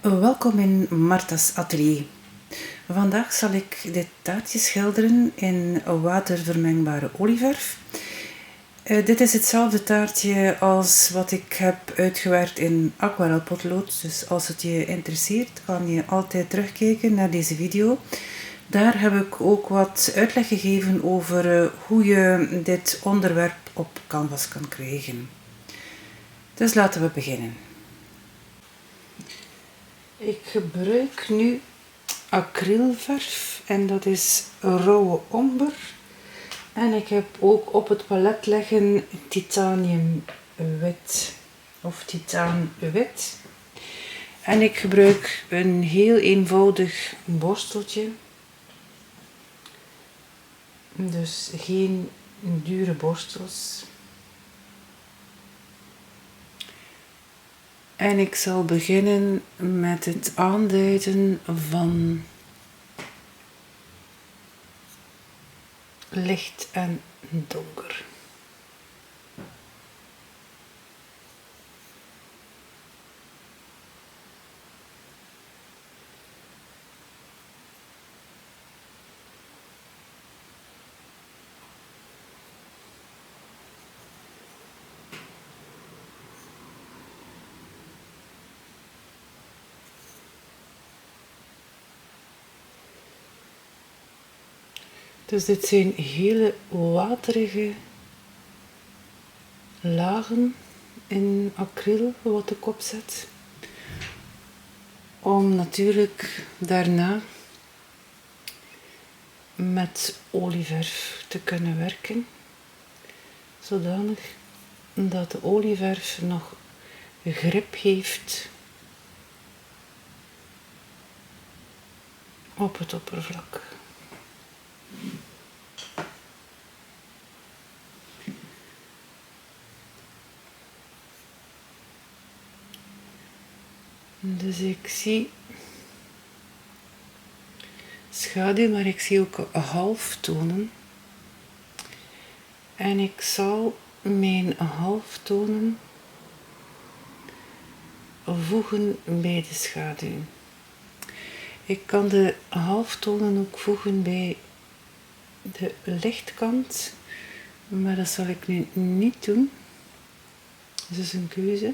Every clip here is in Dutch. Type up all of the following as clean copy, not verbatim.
Welkom in Marta's atelier. Vandaag zal ik dit taartje schilderen in watervermengbare olieverf. Dit is hetzelfde taartje als wat ik heb uitgewerkt in aquarelpotlood. Dus als het je interesseert, kan je altijd terugkijken naar deze video. Daar heb ik ook wat uitleg gegeven over hoe je dit onderwerp op canvas kan krijgen. Dus laten we beginnen. Ik gebruik nu acrylverf en dat is rauwe omber. En ik heb ook op het palet liggen titaniumwit of titaanwit. En ik gebruik een heel eenvoudig borsteltje. Dus geen dure borstels. En ik zal beginnen met het aanduiden van licht en donker. Dus dit zijn hele waterige lagen in acryl wat ik opzet. Om natuurlijk daarna met olieverf te kunnen werken. Zodanig dat de olieverf nog grip heeft op het oppervlak. Dus ik zie schaduw, maar ik zie ook halftonen. En ik zal mijn halftonen voegen bij de schaduw. Ik kan de halftonen ook voegen bij de lichtkant, maar dat zal ik nu niet doen. Dat is een keuze.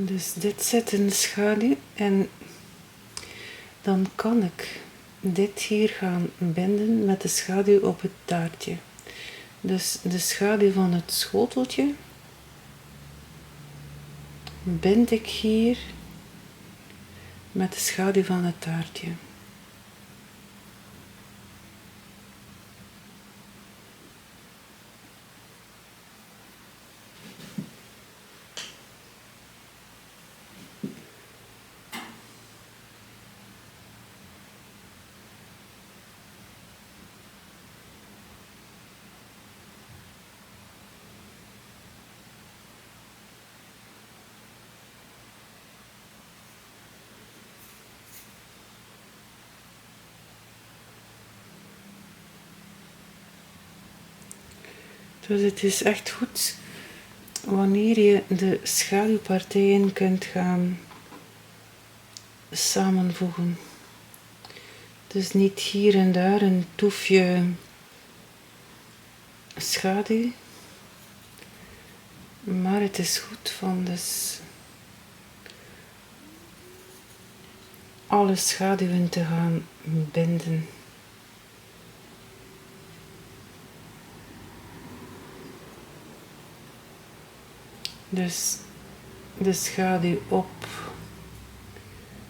Dus dit zit in de schaduw en dan kan ik dit hier gaan binden met de schaduw op het taartje. Dus de schaduw van het schoteltje bind ik hier met de schaduw van het taartje. Dus het is echt goed wanneer je de schaduwpartijen kunt gaan samenvoegen. Dus niet hier en daar een toefje schaduw, maar het is goed van dus alle schaduwen te gaan binden. Dus de schaduw op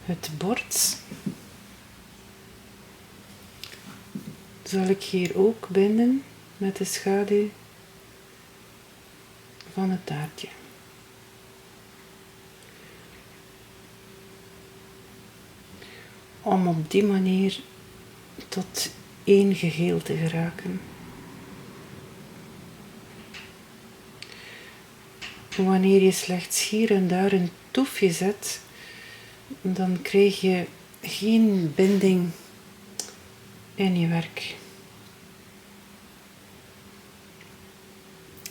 het bord zal ik hier ook binden met de schaduw van het taartje. om op die manier tot één geheel te geraken. Wanneer je slechts hier en daar een toefje zet, dan krijg je geen binding in je werk.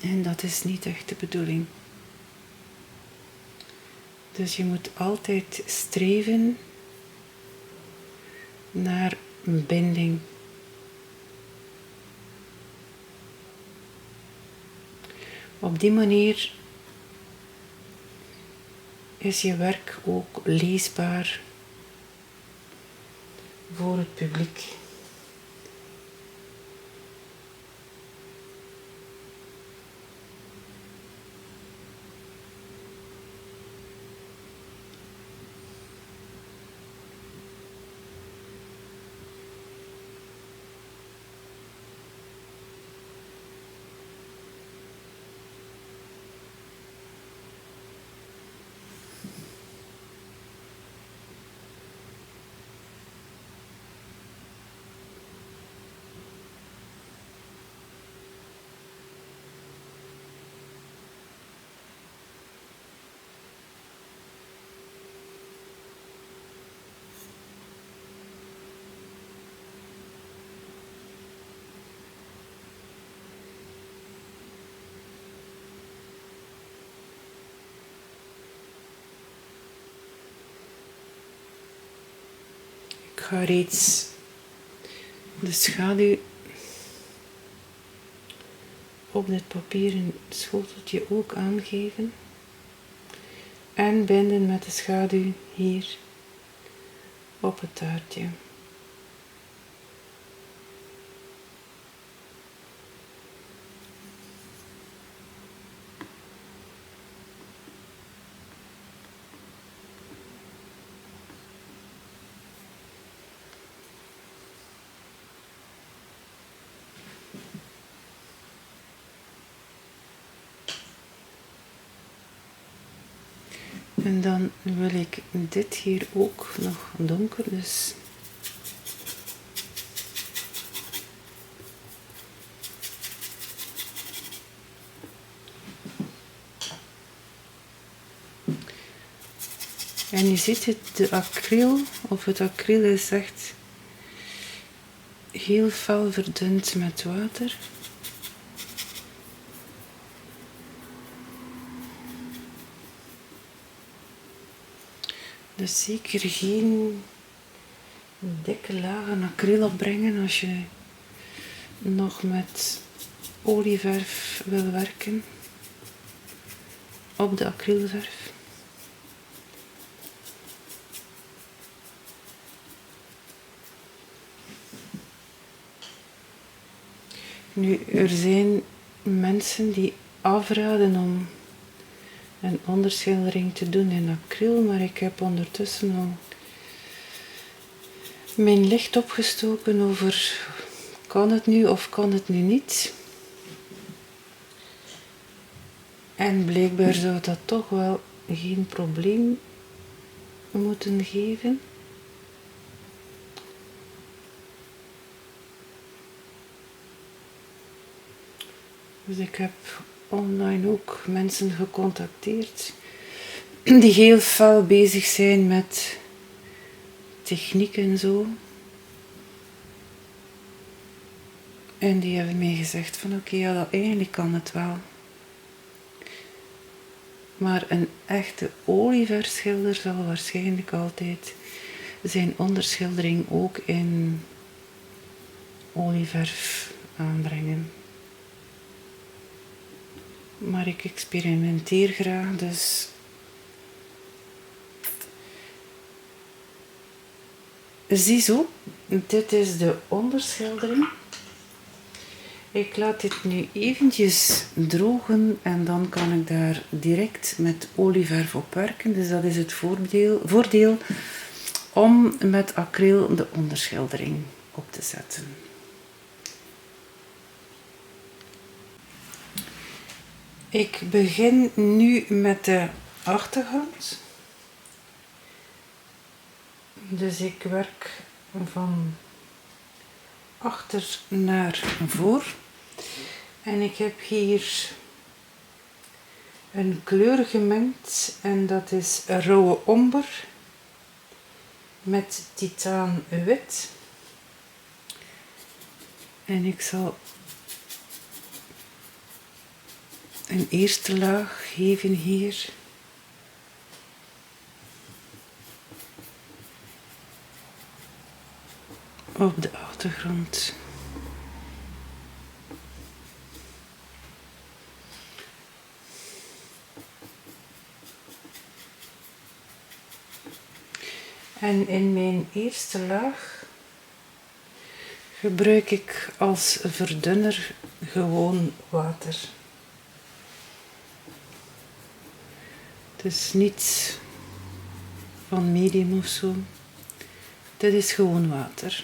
En dat is niet echt de bedoeling. Dus je moet altijd streven naar een binding. Op die manier is je werk ook leesbaar voor het publiek. Ik ga reeds de schaduw op dit papieren schoteltje ook aangeven en binden met de schaduw hier op het taartje. En dan wil ik dit hier ook nog donker, dus en je ziet het, de acryl, of het acryl is echt heel fel verdund met water. Dus zeker geen dikke lagen acryl opbrengen als je nog met olieverf wil werken op de acrylverf. Nu, er zijn mensen die afraden om een onderschildering te doen in acryl, maar ik heb ondertussen al mijn licht opgestoken over kan het nu of kan het nu niet. En blijkbaar zou dat toch wel geen probleem moeten geven. Dus ik heb online ook mensen gecontacteerd die heel fel bezig zijn met techniek en zo. En die hebben mij gezegd van oké, ja, dat eigenlijk kan het wel. Maar een echte olieverfschilder zal waarschijnlijk altijd zijn onderschildering ook in olieverf aanbrengen. Maar ik experimenteer graag, dus ziezo, dit is de onderschildering. Ik laat dit nu eventjes drogen en dan kan ik daar direct met olieverf op werken. Dus dat is het voordeel om met acryl de onderschildering op te zetten. Ik begin nu met de achtergrond. Dus ik werk van achter naar voor. En ik heb hier een kleur gemengd en dat is rauwe omber met titaan wit. En ik zal een eerste laag geven hier. Op de achtergrond. En in mijn eerste laag gebruik ik als verdunner gewoon water. Het is niets van medium of zo. Dit is gewoon water.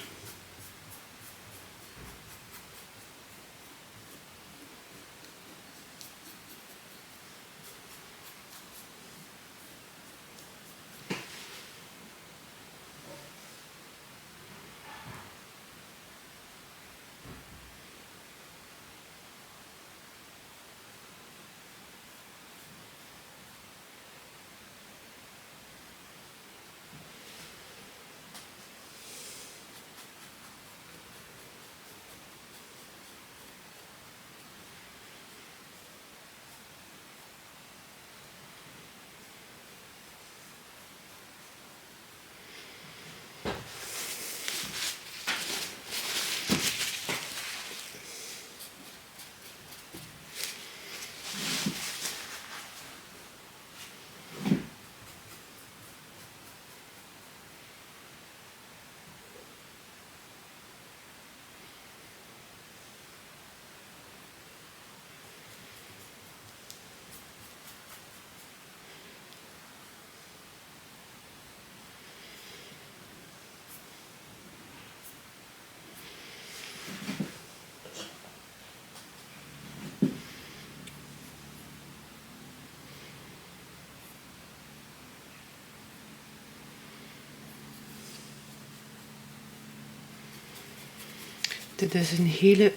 Dit is een hele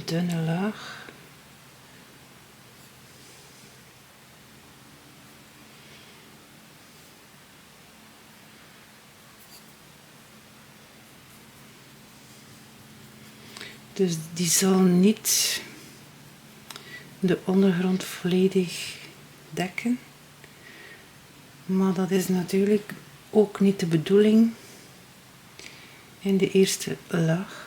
dunne laag. Dus die zal niet de ondergrond volledig dekken. Maar dat is natuurlijk ook niet de bedoeling in de eerste laag.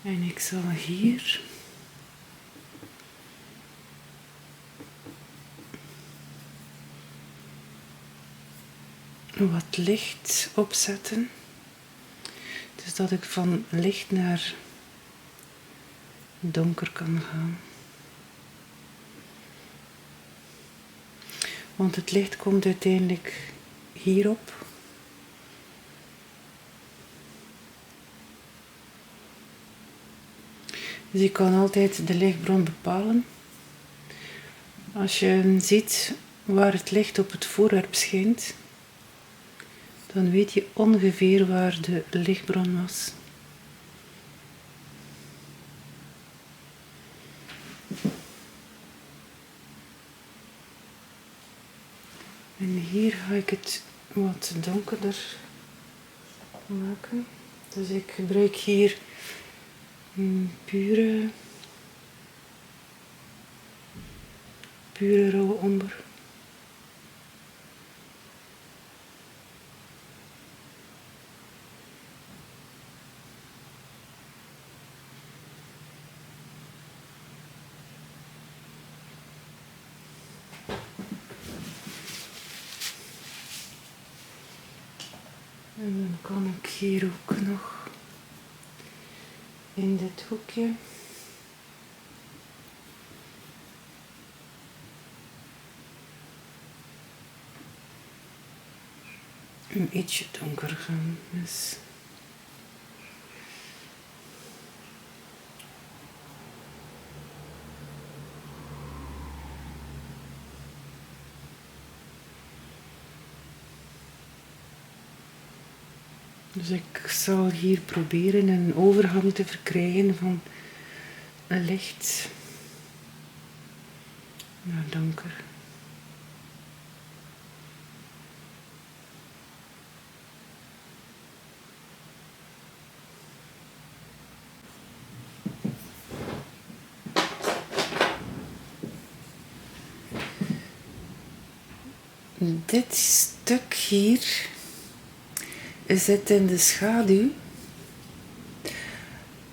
En ik zal hier wat licht opzetten. Dus dat ik van licht naar donker kan gaan. Want het licht komt uiteindelijk hierop. Dus je kan altijd de lichtbron bepalen. Als je ziet waar het licht op het voorwerp schijnt, dan weet je ongeveer waar de lichtbron was. En hier ga ik het wat donkerder maken. Dus ik gebruik hier een pure rauwe omber. En dan kan ik hier ook nog in dit hoekje een ietsje donker gaan. Dus Dus ik zal hier proberen een overgang te verkrijgen van licht naar donker. Dit stuk hier zit in de schaduw,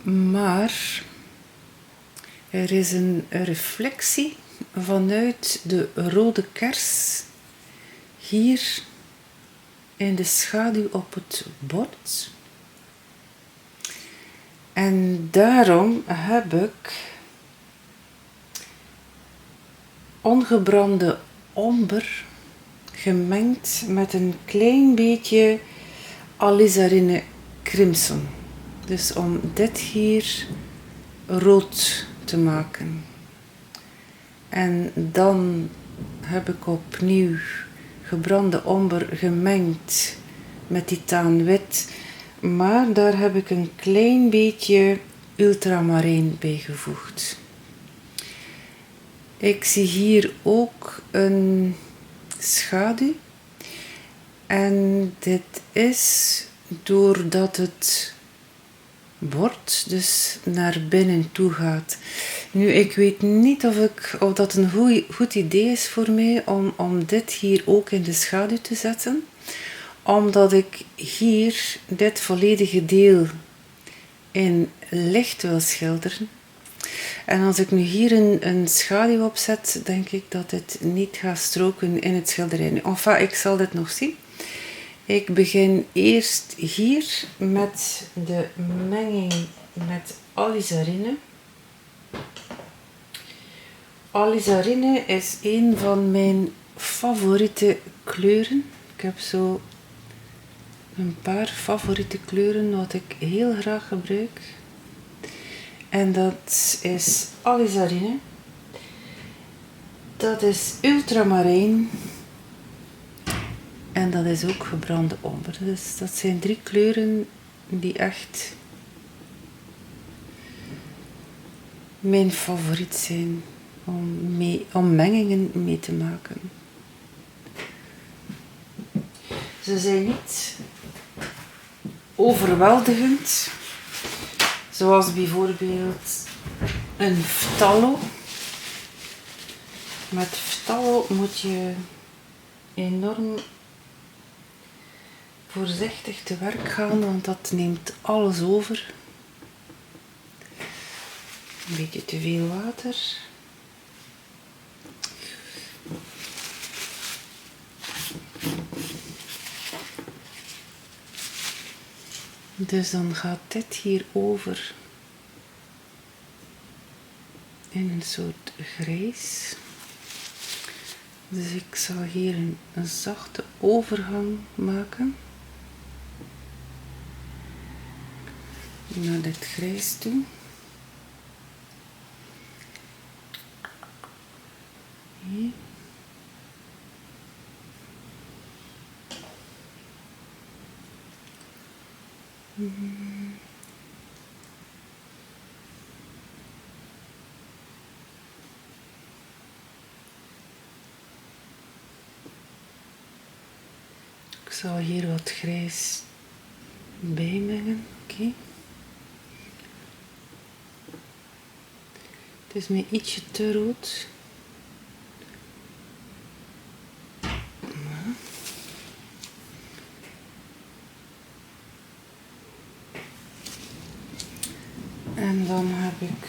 maar er is een reflectie vanuit de rode kers hier in de schaduw op het bord. En daarom heb ik ongebrande omber gemengd met een klein beetje alizarine crimson. Dus om dit hier rood te maken. En dan heb ik opnieuw gebrande omber gemengd met titaanwit. Maar daar heb ik een klein beetje ultramarijn bijgevoegd. Ik zie hier ook een schaduw. En dit is doordat het bord dus naar binnen toe gaat. Nu, ik weet niet of dat een goed idee is voor mij om dit hier ook in de schaduw te zetten. Omdat ik hier dit volledige deel in licht wil schilderen. En als ik nu hier een schaduw opzet, denk ik dat dit niet gaat stroken in het schilderij. Enfin, ik zal dit nog zien. Ik begin eerst hier met de menging met alizarine. Alizarine is een van mijn favoriete kleuren. Ik heb zo een paar favoriete kleuren wat ik heel graag gebruik. En dat is alizarine. Dat is ultramarijn. En dat is ook gebrande omber. Dus dat zijn 3 kleuren die echt mijn favoriet zijn om mengingen mee te maken. Ze zijn niet overweldigend, zoals bijvoorbeeld een phthalo. Met phthalo moet je enorm voorzichtig te werk gaan, want dat neemt alles over. Een beetje te veel water. Dus dan gaat dit hier over in een soort grijs. Dus ik zal hier een zachte overgang maken naar dit grijs toe. Hier. Ik zal hier wat grijs bijmengen. Oké. Het is mij ietsje te rood. En dan heb ik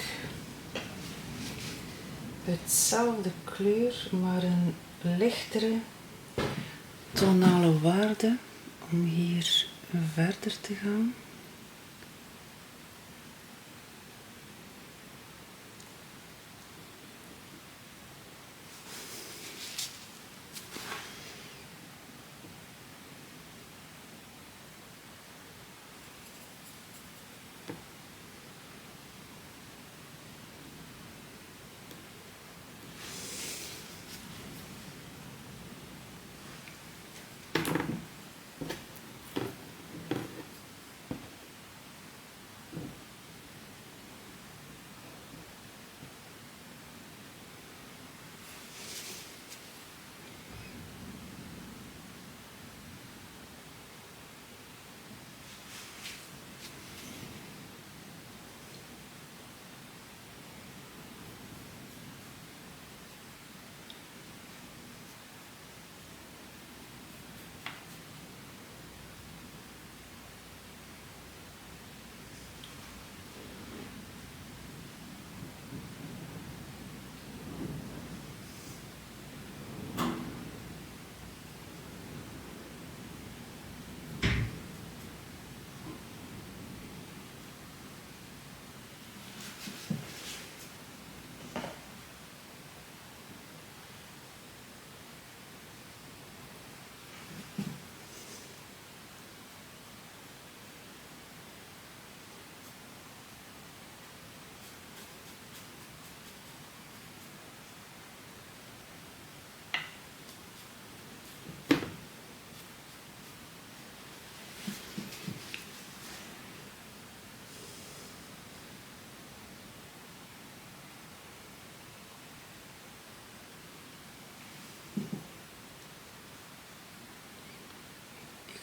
hetzelfde kleur, maar een lichtere tonale waarde om hier verder te gaan.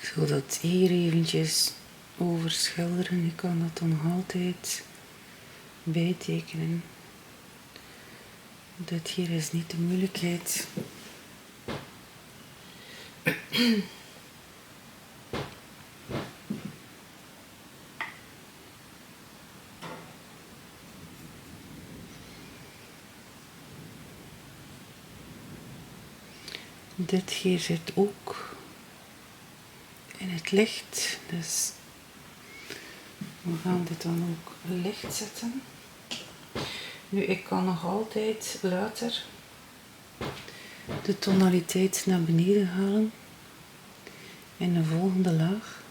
Ik zal dat hier eventjes overschilderen. Ik kan dat dan nog altijd bijtekenen. Dit hier is niet de moeilijkheid. Dit hier zit ook in het licht, dus we gaan dit dan ook licht zetten. Nu, ik kan nog altijd later de tonaliteit naar beneden halen in de volgende laag.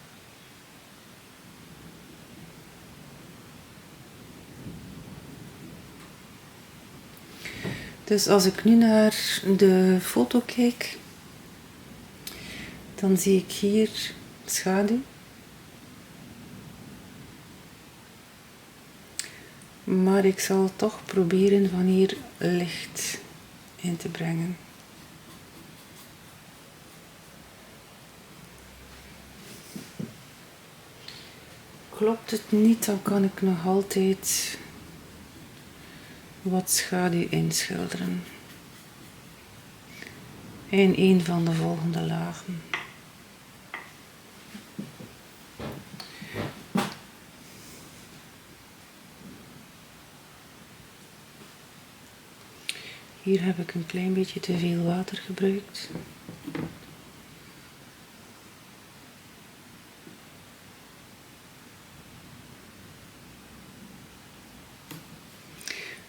Dus als ik nu naar de foto kijk, dan zie ik hier schaduw. Maar ik zal toch proberen van hier licht in te brengen. Klopt het niet, dan kan ik nog altijd wat schaduw inschilderen. In een van de volgende lagen. Hier heb ik een klein beetje te veel water gebruikt.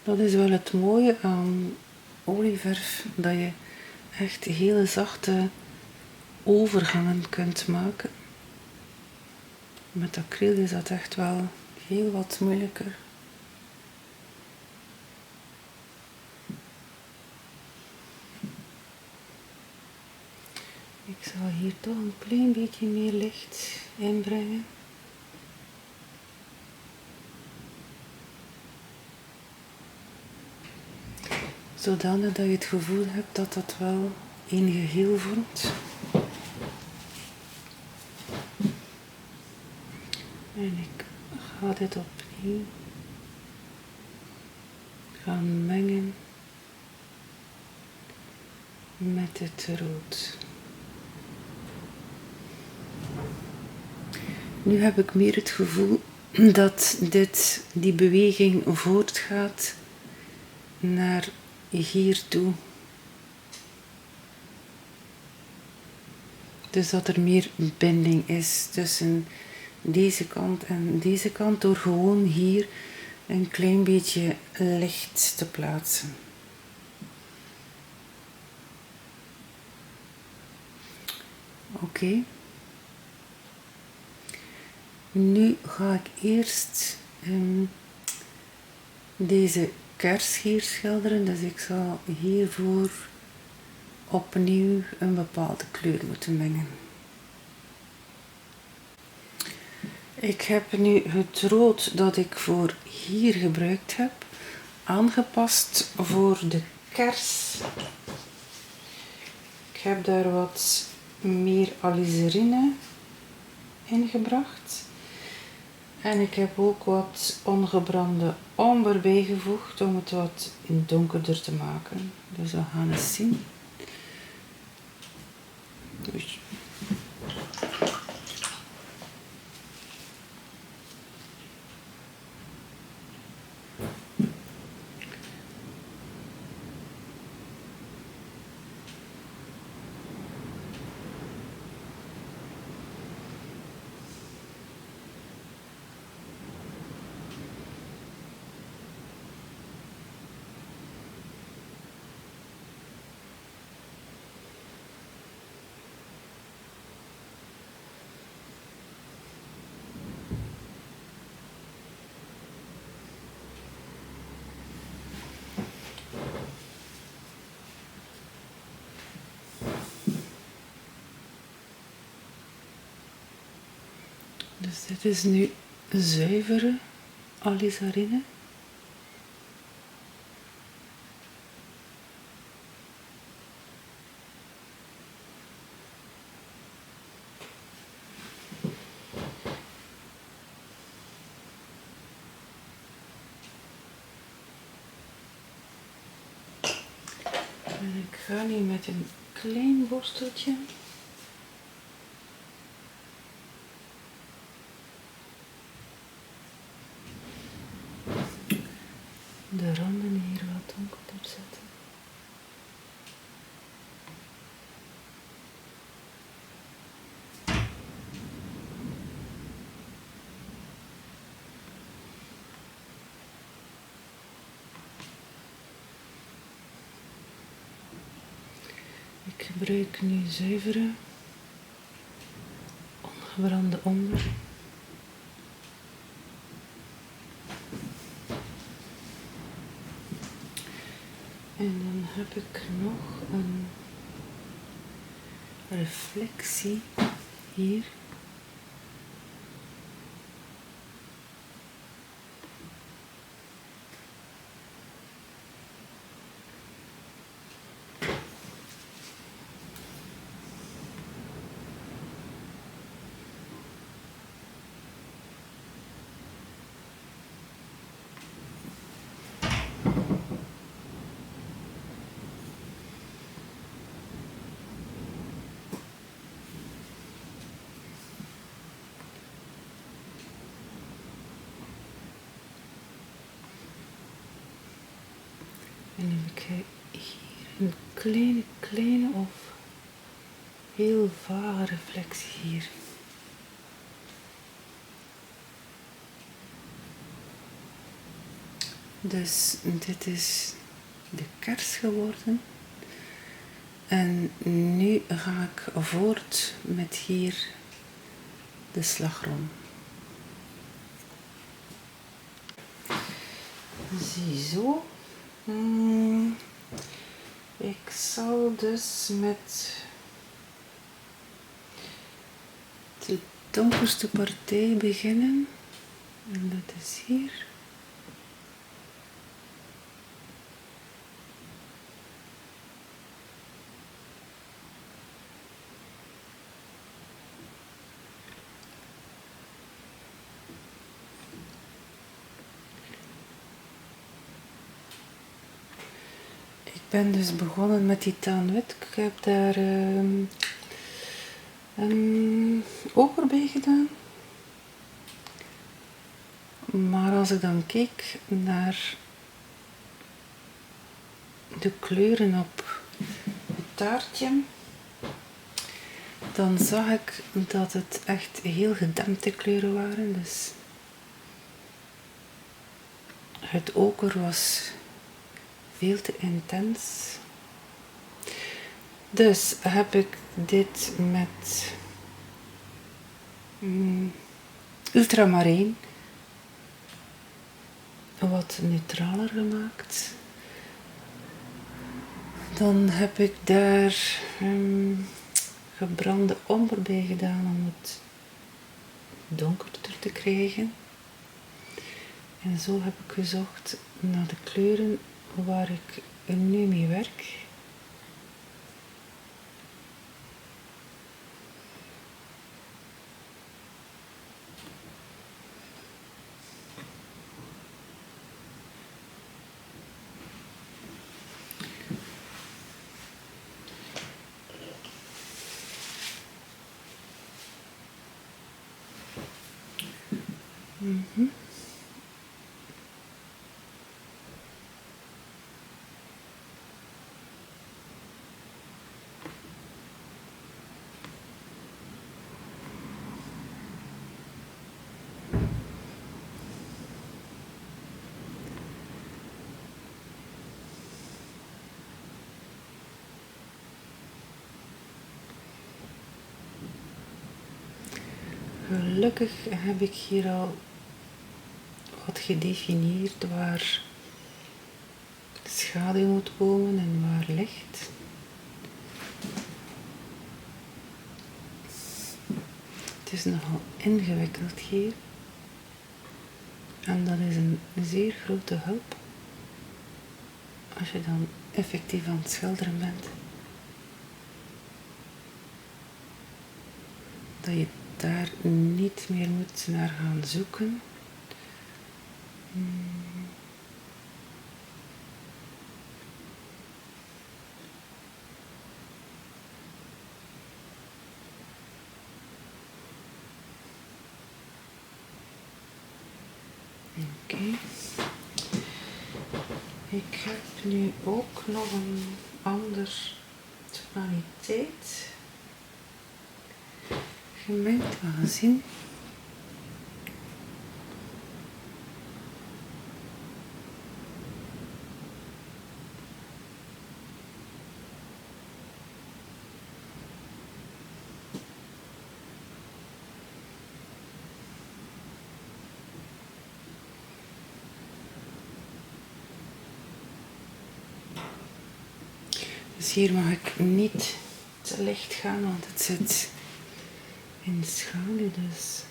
Dat is wel het mooie aan olieverf, dat je echt hele zachte overgangen kunt maken. Met acryl is dat echt wel heel wat moeilijker. Ik zal hier toch een klein beetje meer licht inbrengen. Zodanig dat je het gevoel hebt dat dat wel een geheel vormt. En ik ga dit opnieuw gaan mengen met het rood. Nu heb ik meer het gevoel dat die beweging voortgaat naar hier toe. Dus dat er meer binding is tussen deze kant en deze kant door gewoon hier een klein beetje licht te plaatsen. Oké. Nu ga ik eerst deze kers hier schilderen, dus ik zal hiervoor opnieuw een bepaalde kleur moeten mengen. Ik heb nu het rood dat ik voor hier gebruikt heb aangepast voor de kers. Ik heb daar wat meer alizarin in gebracht. En ik heb ook wat ongebrande omber bijgevoegd om het wat donkerder te maken. Dus we gaan eens zien. Dus. Dus dit is nu zuivere alizarine. En ik ga nu met een klein borsteltje de randen hier wat donkerder zetten. Ik gebruik nu zuivere, ongebrande omber. En dan heb ik nog een reflectie hier. En dan heb ik hier een kleine of heel vage reflectie hier. Dus dit is de kers geworden. En nu ga ik voort met hier de slagroom. Ziezo. Ik zal dus met de donkerste partij beginnen. En dat is hier. Ik ben dus begonnen met titaanwit. Ik heb daar oker bij gedaan. Maar als ik dan keek naar de kleuren op het taartje, dan zag ik dat het echt heel gedempte kleuren waren. Dus het oker was veel te intens. Dus heb ik dit met ultramarijn wat neutraler gemaakt. Dan heb ik daar gebrande omber bij gedaan om het donkerder te krijgen. En zo heb ik gezocht naar de kleuren waar ik nu mee werk. Gelukkig heb ik hier al wat gedefinieerd waar schaduw moet komen en waar licht. Het is nogal ingewikkeld hier. En dat is een zeer grote hulp als je dan effectief aan het schilderen bent. Dat je daar niet meer moet naar gaan zoeken. Oké. Ik heb nu ook nog een ander tonaliteit gemengd. We gaan zien. Dus hier mag ik niet te licht gaan, want het zit in schaduw, dus.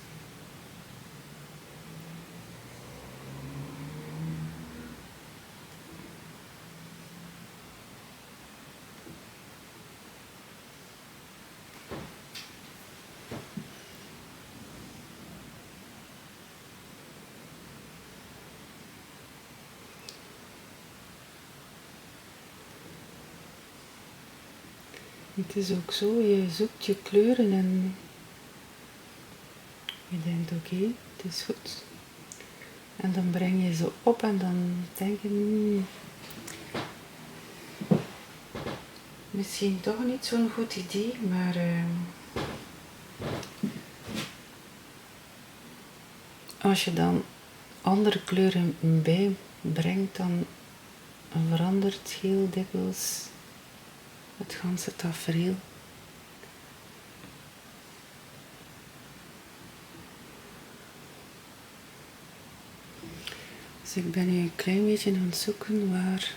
Het is ook zo, je zoekt je kleuren en je denkt oké, het is goed. En dan breng je ze op en dan denk je, misschien toch niet zo'n goed idee, maar als je dan andere kleuren bijbrengt, dan verandert heel dikwijls het ganse tafereel. Dus ik ben nu een klein beetje aan het zoeken waar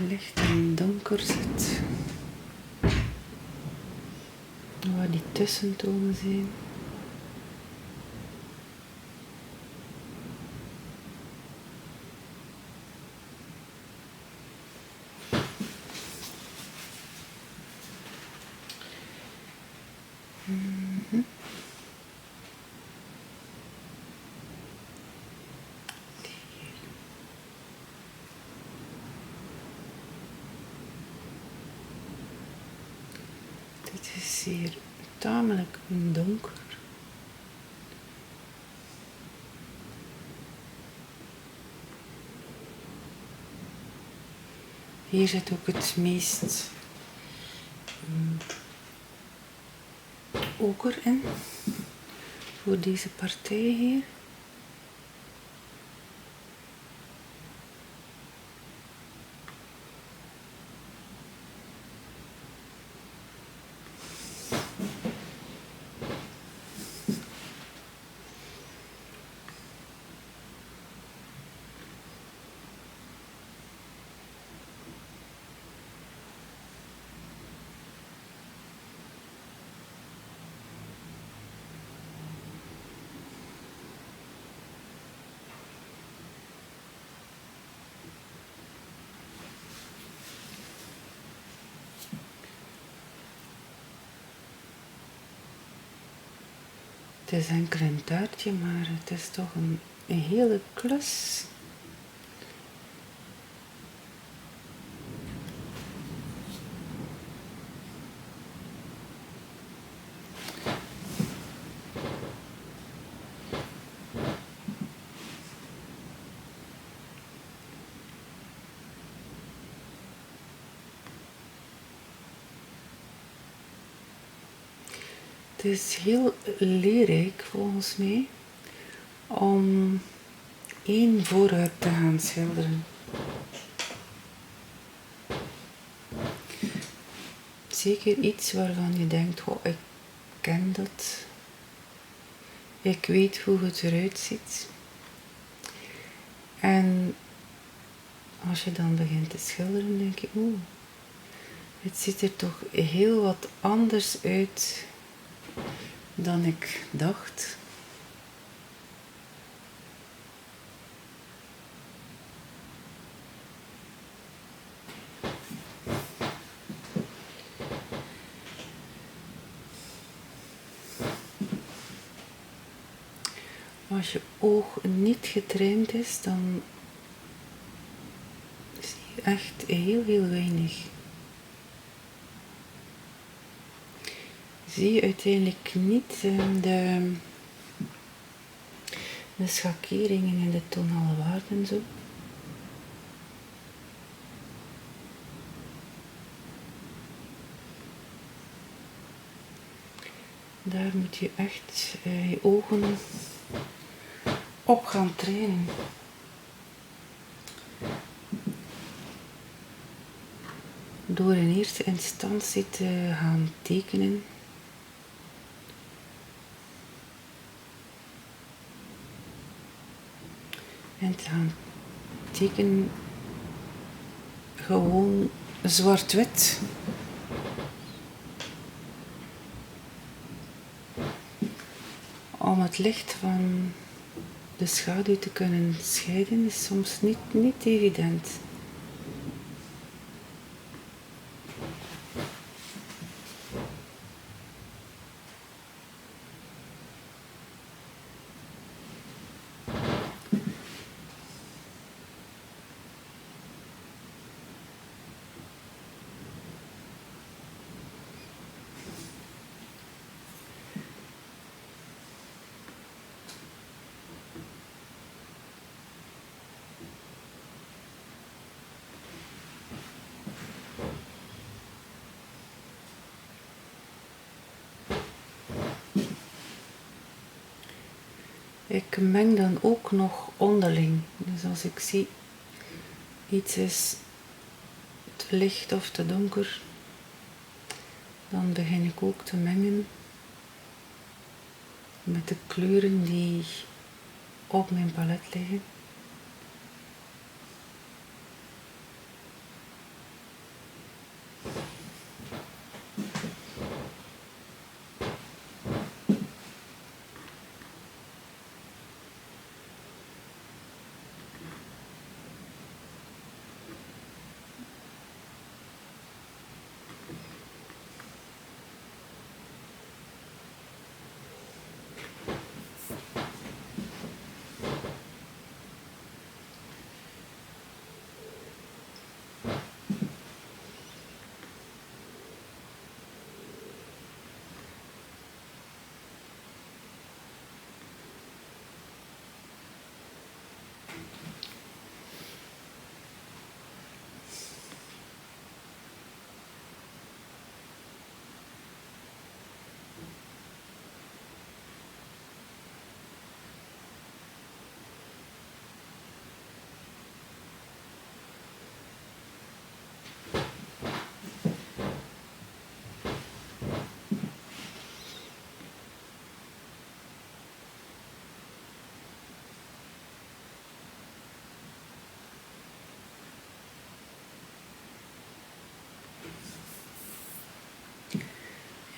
licht en donker zit. Waar die tussentonen zijn. Dit is hier tamelijk donker. Hier zit ook het meest oker in, voor deze partij hier. Het is enkel een taartje, maar het is toch een hele klus. Het is heel leerrijk volgens mij om één voorwerp te gaan schilderen. Zeker iets waarvan je denkt, oh, ik ken dat. Ik weet hoe het eruit ziet. En als je dan begint te schilderen, denk je, oeh, het ziet er toch heel wat anders uit dan ik dacht. Als je oog niet getraind is, dan zie je echt heel weinig. Zie je uiteindelijk niet de schakeringen en de tonale waarden zo. Daar moet je echt je ogen op gaan trainen. Door in eerste instantie te gaan tekenen. En te gaan tekenen gewoon zwart-wit. Om het licht van de schaduw te kunnen scheiden is soms niet evident. Ik meng dan ook nog onderling. Dus als ik zie iets is te licht of te donker, dan begin ik ook te mengen met de kleuren die op mijn palet liggen.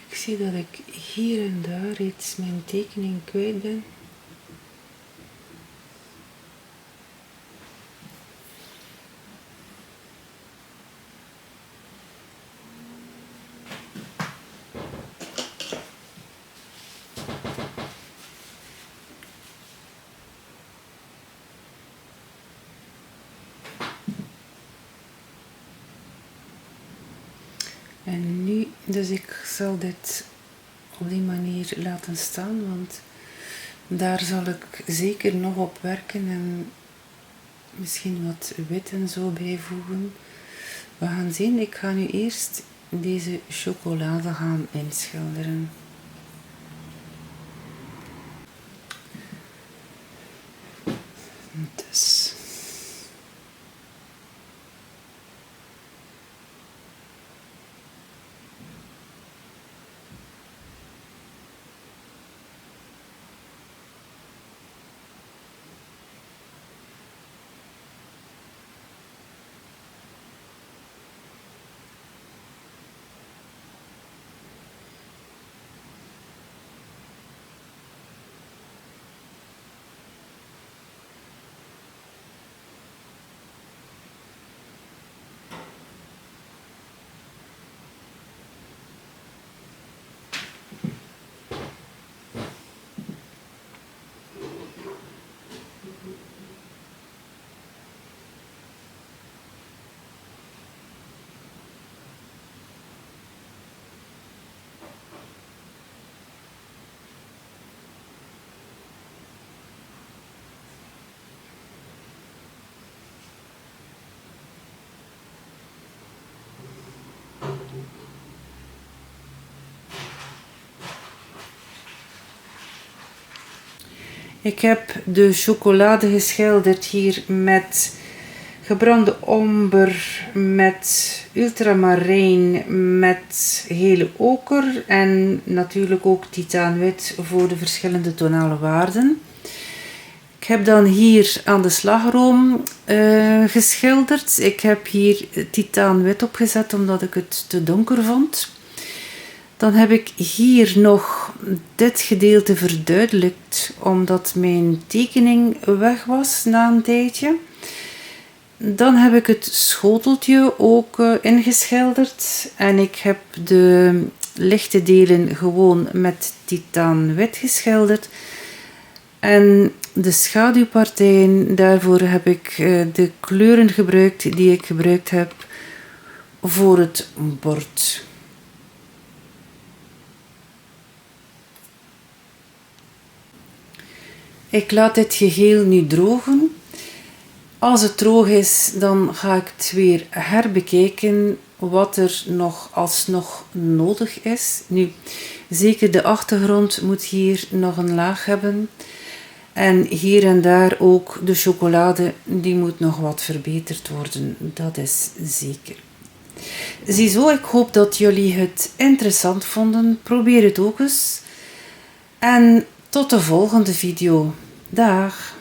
Ik zie dat ik hier en daar iets mijn tekening kwijt ben. En nu, dus ik zal dit op die manier laten staan, want daar zal ik zeker nog op werken en misschien wat wit en zo bijvoegen. We gaan zien, ik ga nu eerst deze chocolade gaan inschilderen. Dus. Ik heb de chocolade geschilderd hier met gebrande omber, met ultramarijn, met gele oker en natuurlijk ook titaanwit voor de verschillende tonale waarden. Ik heb dan hier aan de slagroom geschilderd. Ik heb hier titaanwit opgezet omdat ik het te donker vond. Dan heb ik hier nog dit gedeelte verduidelijkt omdat mijn tekening weg was na een tijdje. Dan heb ik het schoteltje ook ingeschilderd en ik heb de lichte delen gewoon met titaanwit geschilderd. En de schaduwpartijen, daarvoor heb ik de kleuren gebruikt die ik gebruikt heb voor het bord. Ik laat dit geheel nu drogen. Als het droog is, dan ga ik het weer herbekijken wat er nog alsnog nodig is. Nu, zeker de achtergrond moet hier nog een laag hebben. En hier en daar ook de chocolade, die moet nog wat verbeterd worden. Dat is zeker. Ziezo, ik hoop dat jullie het interessant vonden. Probeer het ook eens. En tot de volgende video. Dag!